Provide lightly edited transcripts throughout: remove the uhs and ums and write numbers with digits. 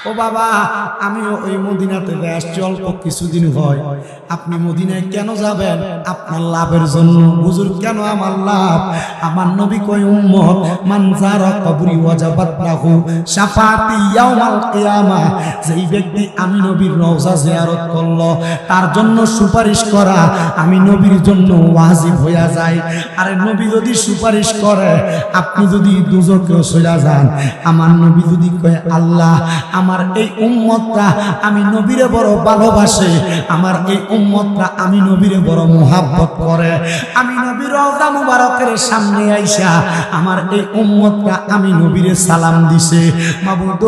ও বাবা, আমিও ওই মদিনাতে আসছি অল্প কিছুদিন হয়। আপনি মদিনায় কেন যাবেন? আপনার লাভের জন্য। হুজুর কেন আমার লাভ? আমার নবী কয় উম্মত মান যারা কবরি ওয়াজাবাত লাহু শাফাআতি ইয়াউমাল কিয়ামা। যেই ব্যক্তি আমি নবীর রওজা জিয়ারত করলো তার জন্য সুপারিশ করা আমি নবীর জন্য ওয়াজিব হইয়া যায়। আরে নবী যদি সুপারিশ করে, আপনি যদি দুজকে চলে যান, আমার নবী যদি কয় আল্লাহ আমার এই উম্মতটা আমি নবীরে বড় ভালোবাসে, আমার এই উম্মতটা আমি নবীরে বড় মুহাব্বত করে, আমি নবীর রওজা মুবারকের সামনে আইসা আমার এই উম্মতটা আমি নবীরে সালাম দিছে। মাবুদ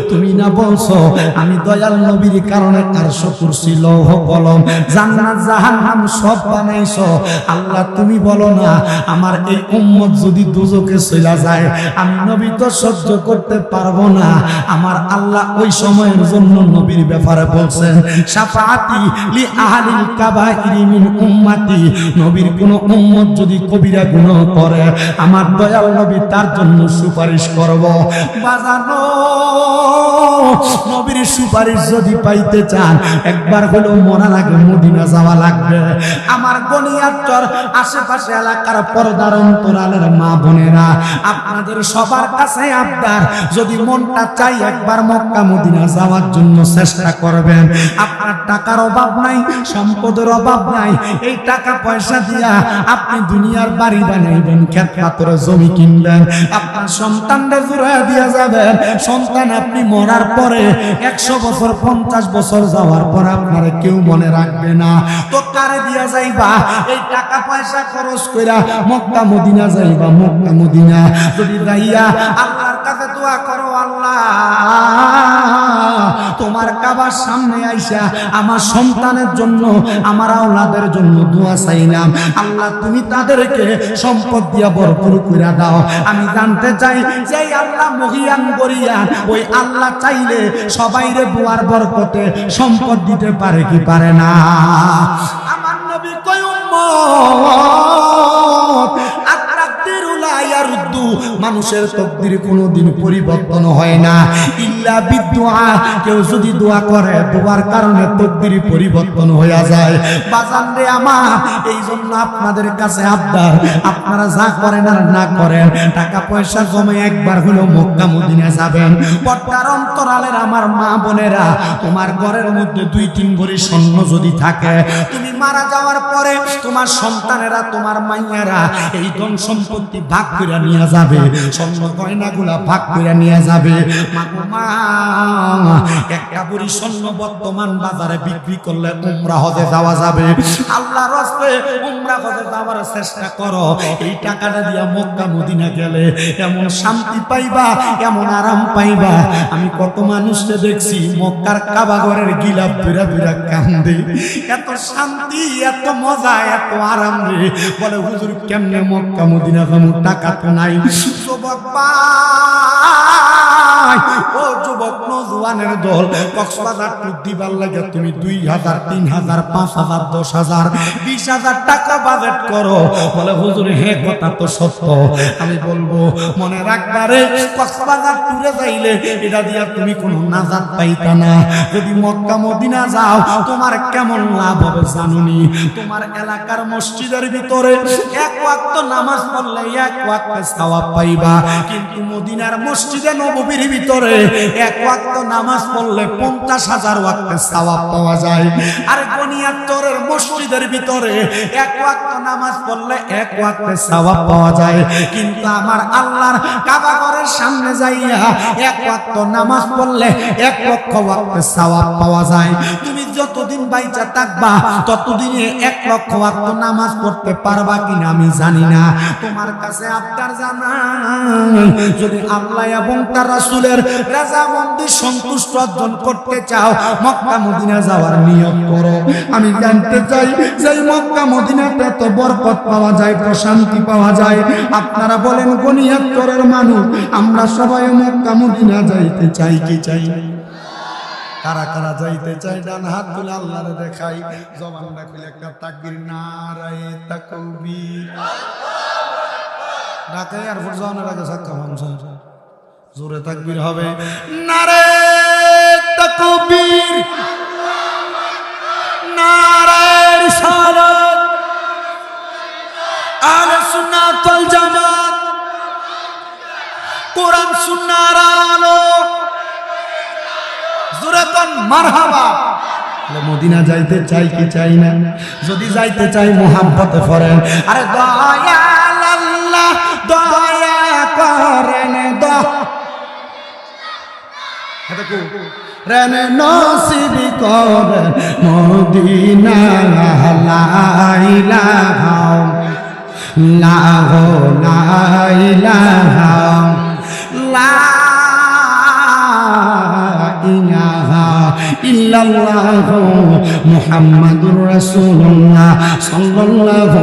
তুমি না বলছো আমি দয়াল নবীর কারণে আরশ কুরসি লৌহ কলম জান্নাত জাহান্নাম সব বানাইছো। আল্লাহ তুমি বলো না আমার এই উম্মত যদি দুজকে চলে যায় আমি নবী তো সহ্য করতে পারবো না। আমার আল্লাহ ওই সময়ের জন্য নবীর ব্যাপারে বলছেন শাফাআতি লি আহলিল কাবাইরি মিন উম্মতি। নবীর কোন উম্মত যদি কবিরা গুনাহ করে আমার দয়াল নবী তার জন্য সুপারিশ করব। বাজানো নবীর সুপারিশ যদি পাইতে চান একবার হলেও মনার আগে মদিনা যাওয়া লাগবে। আমার গনিয়ারচর আশেপাশে এলাকার পর্দার অন্তরালের মা বোনেরা, আপনাদের সবার কাছে আবদার, যদি মনটা চাই একবার মক্কা মদিনা যাওয়ার জন্য চেষ্টা করবেন। আপনার টাকার অভাব নাই, সম্পদের অভাব নাই, এই টাকা পয়সা দিয়া আপনি দুনিয়ার বাড়ি বানাইবেন, ক্ষেত পাথরে জমি কিনবেন, আপনার সন্তানরা জুড়ে দিয়া যাবেন। সন্তান আপনি মরার পরে 100 বছর 50 বছর যাওয়ার পর আপনারা কেউ মনে রাখবে না, তো কারে দিয়া যাইবা? এই টাকা পয়সা খরচ কইরা মক্কা মদিনা যাইবা। মক্কা মদিনা যদি যাইয়া আল্লাহর কাছে দোয়া করো, আল্লাহ তোমার কাবার সামনে আইসা আমার সন্তানের জন্য আমার আওলাদের জন্য দোয়া চাইলাম, আল্লাহ তুমি তাদেরকে সম্পদ দিয়া ভরপুর কইরা দাও। আমি জানতে চাই যে আল্লাহ মহিয়ান গরিয়ান, ওই আল্লাহ চাইলে সবাইরে দুয়ার বরকতে সম্পদ দিতে পারে কি পারে না? আমার নবী কই উম্মত আত্রাকদিরুলা ইয়ারুদ্দু, মানুষের তকদির কোনোদিন পরিবর্তন হয় না ইল্লা বিদুআ। কেউ যদি দোয়া করে দোয়ার কারণে তকদির পরিবর্তন হয়ে যায়। বাজান রে আমার, এই জন্য আপনাদের কাছে আবদার, আপনারা যা করেন আর না করেন টাকা পয়সা জমে একবার হলো মক্কা মদিনা যাবেন। পর্দার অন্তরালের আমার মা বোনেরা, তোমার ঘরের মধ্যে 2-3 ভরি স্বর্ণ যদি থাকে, তুমি মারা যাওয়ার পরে তোমার সন্তানেরা তোমার মাইয়ারা এই ধন সম্পত্তি ভাগ করে নিয়ে যাবে, স্বর্ণ গয়নাগুলা ভাগ করে নিয়ে যাবে। মা একটা ভরি স্বর্ণ বর্তমান বাজারে বিক্রি করলে উমরা হজে যাওয়া যাবে। আল্লাহর রাস্তে উমরা হজে যাওয়ার চেষ্টা করো। এই টাকাটা দিয়া মক্কা মদিনা গেলে এমন শান্তি পাইবা, এমন আরাম পাইবা। আমি কত মানুষকে দেখছি মক্কার কাবা ঘরের গিলাপ ফিরা ফিরা কান্দে, এত শান্তি, এত মজা, এত আরাম রে। বলে হুজুর কেমনে মক্কা মদিনা যাবো, টাকা তো নাই। যুবক ভাই, ও যুবক নওজোয়ানের দল, কক্সবাজার ট্যুর দিবার লাগে তুমি 2000, 3000, 5000, 10000, 20000 টাকা বাজেট করো। বলে হুজুর হ্যাঁ কথা তো সত্য। আমি বলবো মনে রাখবারে, কক্সবাজার ট্যুরে যাইলে এটা দিয়া তুমি কোনো নাজাত পাইতা না। যদি মক্কা মদিনা যাও তোমার কেমন লাভ হবে জানুনি? তোমার এলাকার মসজিদের ভিতরে 1 ওয়াক্ত নামাজ পড়লে 1 ওয়াক্ত সওয়াব পাইবা, কিন্তু মদিনার মসজিদে নববীর ভিতরে 1 ওয়াক্ত নামাজ পড়লে 50,000 ওয়াক্ত সওয়াব পাওয়া যায়। আর গনিয়াতরের মসজিদের ভিতরে 1 ওয়াক্ত নামাজ পড়লে 1 ওয়াক্ত সওয়াব পাওয়া যায়, কিন্তু আমার আল্লাহর কাবা ঘরের সামনে যাইয়া 1 ওয়াক্ত নামাজ পড়লে 1 লক্ষ ওয়াক্ত সওয়াব পাওয়া যায়। তুমি যতদিন বাইচা থাকবা ততদিনে 1 লক্ষ ওয়াক্ত নামাজ পড়তে পারবা কিনা আমি জানি না। তোমার কাছে আবদার জানাই, যদি আল্লাহ এবং তার রাসূলের রাজামন্দি সন্তুষ্ট অর্জন করতে চাও মক্কা মদিনা যাওয়ার নিয়ত করো। আমি জানতে চাই যে মক্কা মদিনাতে তো বরকত পাওয়া যায়, প্রশান্তি পাওয়া যায়। আপনারা বলেন গনিয়াতরের মানুষ, আমরা সবাই মক্কা মদিনা যাইতে চাই কি চাই? কারা কারা যাইতে চাই ডান হাত তুলে আল্লাহরে দেখাই, জবানটা খুলে একটা তাকবীর, নারায়ে তাকবীর। ঢাকা এয়ারপোর্ট যাওয়ার আগে সাক্ষা মানুষ জোরে তাকবীর হবে। নারে তাকবীর, নারে রিসালাত, আহলে সুন্নাত ওয়াল জামাত, কোরআন সুন্নাহর আলো। জোরে কোন মারহাবা। মদিনা যাইতে চাই কি চাই না? যদি যাইতে চাই মোহাব্বতে পড়েন, আরে দয়াল আল্লাহ দয়া করেন, রেন নসিব করেন মদিনা। লা ইলাহা ইল্লাল্লাহু মুহাম্মাদুর রাসূলুল্লাহ সাল্লাল্লাহু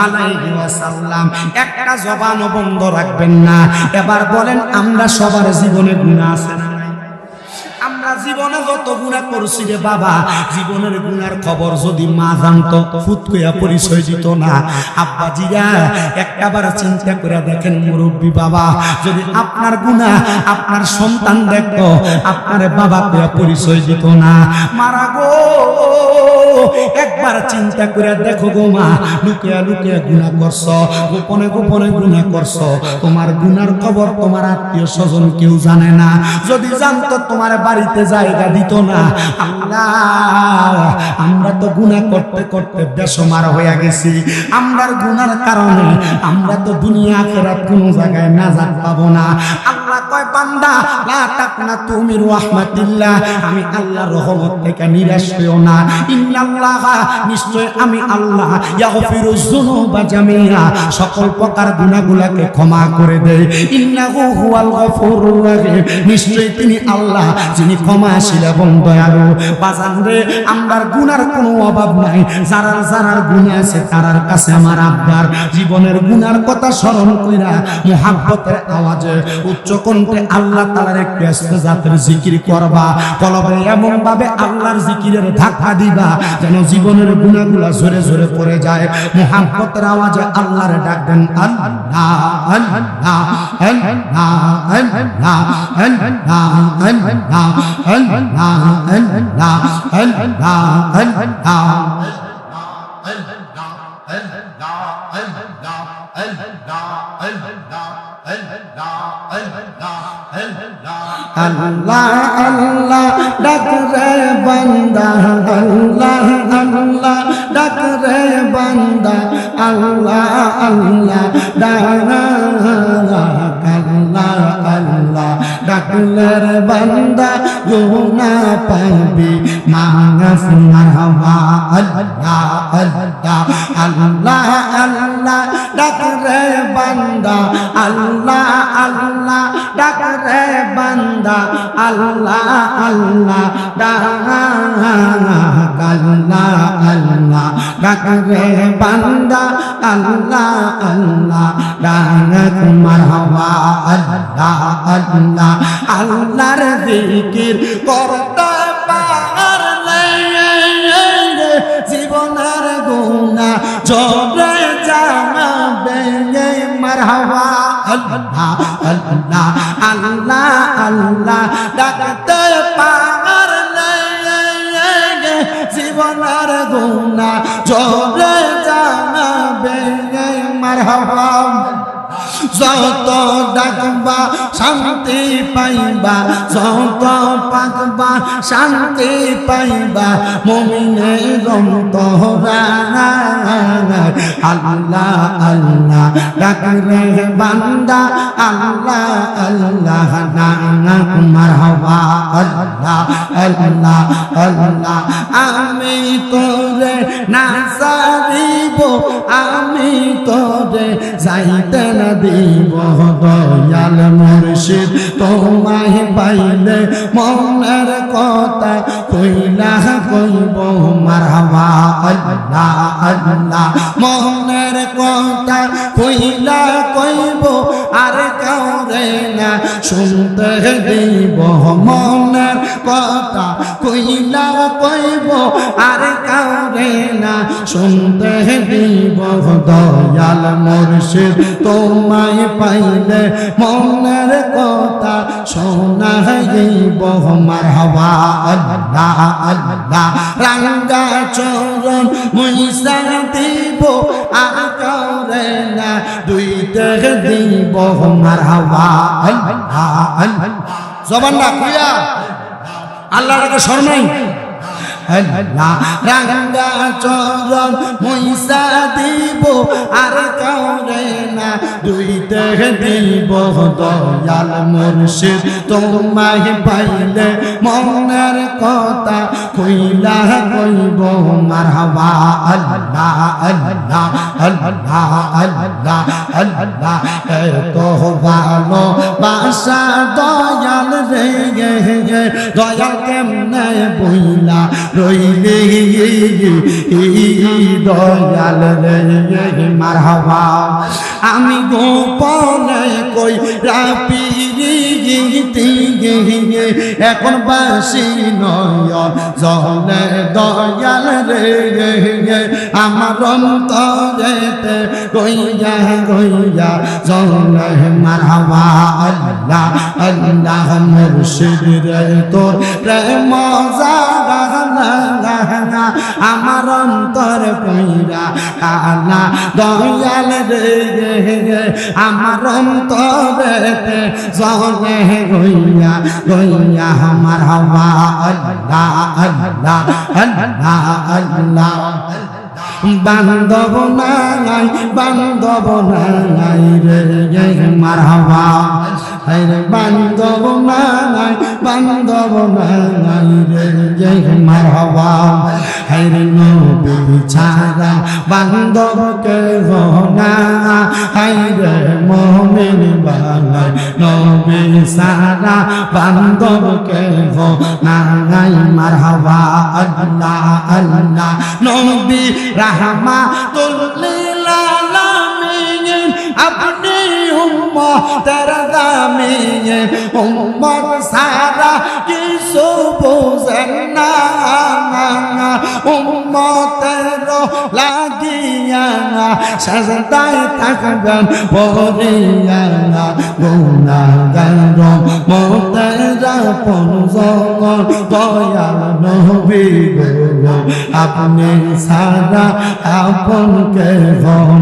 আলাইহি ওয়াসাল্লাম। একটা জবান বন্ধ রাখবেন না। এবার বলেন, আমরা সবার জীবনে গুনাহ আছে না? আমরা জীবনে যত গুনাহ করছি রে বাবা, জীবনের গুনার খবর যদি মা জানতো ফুট কইয়া পরিচয় দিত না। আব্বা জিরা একবার চিন্তা করে দেখেন, মুরব্বী বাবা, যদি আপনার গুনাহ আপনার সন্তান দেখতো, আপনার বাবা কইয়া পরিচয় দিত না। মারা গো, একবার চিন্তা করে দেখো গো মা, লুকিয়া লুকিয়া গুনাহ করছো, গোপনে গোপনে গুনাহ করছো, তোমার গুনার খবর তোমার আত্মীয় স্বজন কেউ জানে না। যদি জানতো তোমার বাড়িতে জায়গা দিত না। আল্লাহ, আমরা তো গুনাহ করতে করতে বেসমার হয়ে গেছি। আমরার গুনার কারণে আমরা তো দুনিয়া আখিরাত কোন জায়গায় নাজাত পাবো না। আল্লাহ কয়, বান্দা লা তাকনাতু মির রাহমাতিল্লাহ, আমি আল্লাহর রহমত থেকে নিরাশ হইও না। ইন্নাল্লাহা, নিশ্চয় আমি আল্লাহ, ইয়াগফিরুয যুনুবা জামিআ, সকল প্রকার গুনাহগুলোকে ক্ষমা করে দেয়। ইন্নাহু হুয়াল গফুরুর রহিম, নিশ্চয় তিনি আল্লাহ যিনি ক্ষমাশীল এবং দয়ালু। বাজান রে, আমরার গুনার কোনো অভাব নাই। যারার যারার গুনাহ আছে তারার কাছে আমার আব্বার জীবনের গুনার কথা স্মরণ কইরা মুহাব্বতের আওয়াজে উচ্চ কণ্ঠে আল্লাহ তাআলার একটু ইস্তেজাতের জিকির করবা। কলবে এমন ভাবে আল্লাহর জিকিরের ধাক্কা দিবা যেন জীবনের গুনাহগুলা জোরে জোরে পড়ে যায়। মুহাব্বতের আওয়াজে আল্লাহর ডাকবেন, আল্লাহ আল্লাহ আল্লাহ আল্লাহ আল্লাহ আল্লাহ আল্লাহ আল্লাহ আল্লাহ আল্লাহ আল্লাহ ডাক রে বান্দা, আল্লাহ আল্লাহ ডাক রে বান্দা, আল্লাহ আল্লাহ ডাক, আল্লাহ আল্লাহ ডাকলে রে বান্দা গুনাহ পাবি মাগফ মারহাবা। আল্লাহ আল্লাহ আল্লাহ আল্লাহ ডাক রে বান্দা, আল্লাহ আল্লাহ ডাক রে বান্দা, আল্লাহ আল্লাহ ডাক, আল্লাহ আল্লাহ ডাক রে বান্দা, আল্লাহ আল্লাহ ডাক মারহাবা। আল্লাহ আল্লাহ আল্লাহর জিকির করতে পারলে জীবনের গুনাহ ঝরে যাবে মারহাবা। আল্লাহ আল্লাহ আল্লাহ আল্লাহ ডাকতে পারলে জীবনের গুনাহ ঝরে যাবে মারহাবা। যত ডাকবা শান্তি পাইবা, যত পাকবা শান্তি পাইবা, মুমিনের অন্তরে। আল্লাহ আল্লাহ ডাকরে বান্দা, আল্লাহ আল্লাহ ডাক মারহাবা। আল্লাহ আল্লাহ আল্লাহ আমি তোরে না ছাড়িব, আমি তোরে যাইতে না দিব। দয়াল মুর্শিদ তোমায় পাইলে মনের কথা কইলা কইব মারহাবা। আল্লাহ আল্লাহ মনের কথা কইলা কইব, আর কাউরে না শুনতে দিব। মনের কথা কইলা কইব, আর কাউরে না শুনতে দিব দয়াল মুর্শিদ তোমায় পাইলে মনের কথা শোনাইব মারহাবা আল্লাহ আল্লাহ রাঙ্গা চরণ মুইসা দিব আকারে না দুইতে দিব মারহাবা আল্লাহ আল্লাহ জবান না খুইয়া আল্লাহর কাছে শরমাই আল্লাহ রাঙ্গা চরণ মুইসা দিব আর কাউরে না দুইতে দিব দয়াল মুর্শিদ তোমায় পাইলে মনের কথা কইলা কইব মারহাবা আল্লাহ আল্লাহ আল্লাহ আল্লাহ আল্লাহ এত ভালো বাসা দয়াল রে দয়াল কেমনে বইলা রইলে দয়াল রে মারহাবা আমি গোপনে কই রাপিরি এখন বাসি নয় জলে দয়াল রে আমার অন্তরেতে কইয়া কইয়া জলে মারহাবা আল্লাহ আল্লাহ মুর্শিদ রে তোর প্রেম জাগা আমার অন্তর কইরা কালা দয়াল রে আমার অন্তরেতে জলে গইয়া গইয়া আমার হাওয়া আল্লাহ আল্লাহ আল্লাহ আল্লাহ বান্ধব নাই রে মারহাবা রে বান্ধব নাই রে মারহাবা রে নবী ছাড়া বান্ধব কে না রে মুমিন বালাই নবী ছাড়া বান্ধব কে না মারহাবা আল্লাহ আল্লাহ নবী রাহমাতুল লিল আলামিন আপনি উম্মতের দামিন উম্মত সারা কিছু বুঝেন না উম্মতের লাগিয়া সাজদায় থাকবেন পড়িয়া গুনাহগার মতের আপন জগৎ দয়াল নবী গো আপনি সারা আপন কে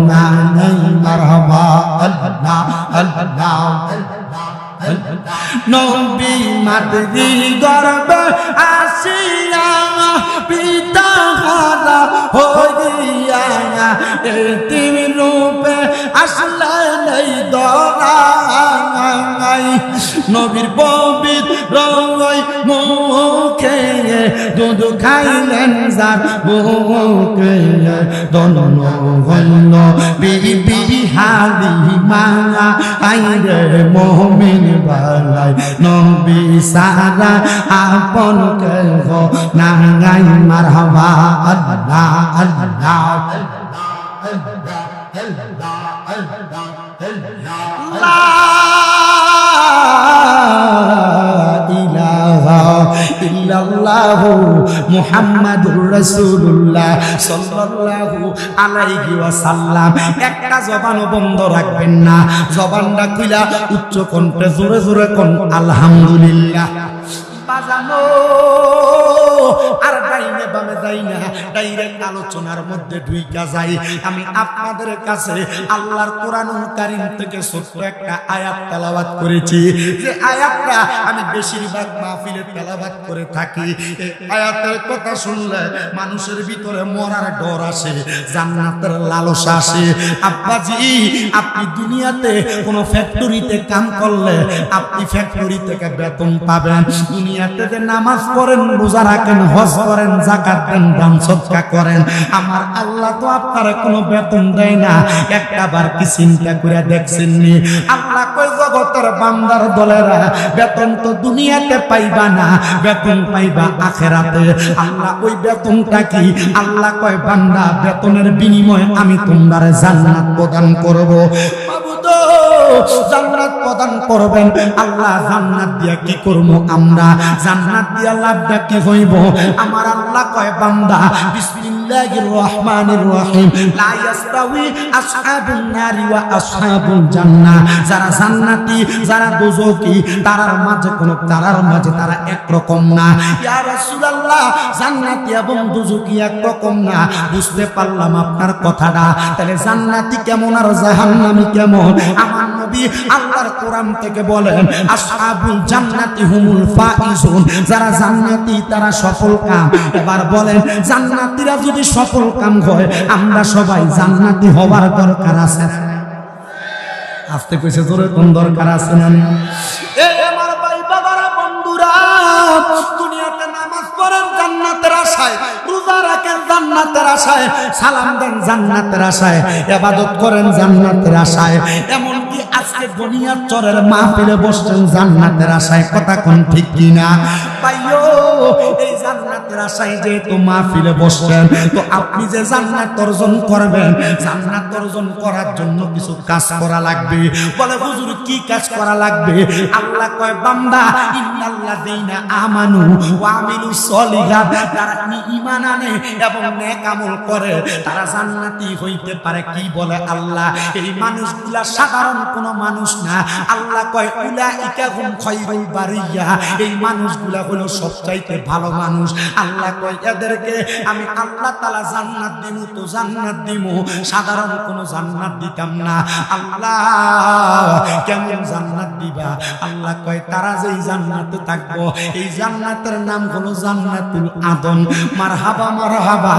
না নাই মারহাবা আল্লাহ আল্লাহ নবী মাতৃ গর্ভে আসিয়া পিতা হারা হইয়া এতিম রূপে আসলেন এই দরাই নবীর পবিত্র মুখে দুধ খাইলেন যার মুখে দন হইল বিবি হালিমা আইরে মুমিন বালাই নবী সারা আপন কে না গাই মারহাবা আল্লাহ আল্লাহ ইল্লাল্লাহু মুহাম্মাদুর রাসূলুল্লাহ সাল্লাল্লাহু আলাইহি ওয়াসাল্লাম একটা জবান বন্ধ রাখবেন না জবানটা খুলে উচ্চ কণ্ঠে জোরে জোরে কোন আলহামদুলিল্লাহ বাজানো আর ডাইনে বামে যাই না ডাইরেক্ট আলোচনার মধ্যে ঢুইকা যাই আমি আপনাদের কাছে আল্লাহর কোরআনুল কারীম থেকে ছোট্ট একটা আয়াত তেলাওয়াত করেছি যে আয়াতটা আমি বেশিরভাগ মাহফিলে তেলাওয়াত করে থাকি এই আয়াতের কথা শুনলে মানুষের ভিতরে মরার ডর আসে জান্নাতের লালসা আসে আব্বাজি আপনি দুনিয়াতে কোনো ফ্যাক্টরিতে কাম করলে আপনি ফ্যাক্টরি থেকে বেতন পাবেন দুনিয়াতে যে নামাজ পড়েন রোজা রাখেন হজ করেন যাকাত দেন দান সদকা করেন আমার আল্লাহ তো আপনার কোনো বেতন দেয় না একটাবার কি চিন্তা করে দেখছেন নি আল্লাহ কই জগতের বান্দার দলেরা বেতন তো দুনিয়াতে পাইবা না বেতন পাইবা আখিরাতে আল্লাহ ওই বেতনটা কি আল্লাহ কয় বান্দা বেতনের বিনিময়ে আমি তোমারে জান্নাত প্রদান করব বাবু মাবুদ জান্নাত প্রদান করবেন। আল্লাহ জান্নাত দিয়া কি করব আমরা? জান্নাত দিয়া লাভটা কি হইব? আমার আল্লাহ কয় বান্দা বিসমিল্লাহির রহমানির রহিম লা ইয়াস্তাউই আসহাবুন নারি ওয়া আসহাবুল জান্নাহ। যারা জান্নাতি যারা দোজখী তারার মাঝে তারা একরকম না। ইয়া রাসূলুল্লাহ জান্নাতি এবং দোজখী একরকম না। বুঝতে পারলাম আপনার কথাটা। তাহলে জান্নাতি কেমন আর জাহান্নামী কেমন? আমার নবী আল্লাহর কোরআন থেকে বলেন আসহাবুল জান্নাতি হুমুল ফাইজুন। যারা জান্নাতি তারা সফল কাম। এবার বলেন জান্নাতীরা যদি সফল কাম হয় আমরা সবাই জান্নাতি হওয়ার দরকার আছে? আস্তে কইছে জোরে কোন দরকার আছে না? এই আমার ভাই বাবারা বন্ধুরা, দুনিয়াতে নামাজ পড়েন জান্নাতের আশায়, রোজা রাখেন জান্নাতের আশায়, সালাম দেন জান্নাতের আশায়, ইবাদত করেন জান্নাতের আশায়, এমনকি আজকে দুনিয়ার চরের মাহফিলে বসছেন জান্নাতের আশায়। কথা কোন ঠিক কিনা ভাইও? এই জান্নাতের আশায় যেহেতু মাহফিলে বসছেন, তো আপনি যে জান্নাত অর্জন করবেন, জান্নাত অর্জন করার জন্য কিছু কাজ করা লাগবে। বলে হুজুর কি কাজ করা লাগবে? আল্লাহ কয় বান্দা ইন্নাল্লাযীনা আমানু ওয়া আমিলুস সলিহাত, যারা ঈমান আনে এবং নেক আমল করে তারা জান্নাতি হইতে পারে। কি বলে আল্লাহ? এই মানুষগুলা সাধারণ কোনো মানুষ না। আল্লাহ কয় উলাইকা হুম খায়রুল বারিয়া, এই মানুষগুলা হলো সবচাইতে ভালো মানুষ। আল্লাহ কয় এদেরকে আমি আল্লাহ তাআলা জান্নাত দিমু, তো জান্নাত দিমু, সাধারণ কোনো জান্নাত দিতাম না। আল্লাহ কেমন জান্নাত দিবা? আল্লাহ কয় তারা যেই জান্নাতে থাকবো এই জান্নাতের নাম হলো জান্নাতুল আদন। মারহাবা মারহাবা।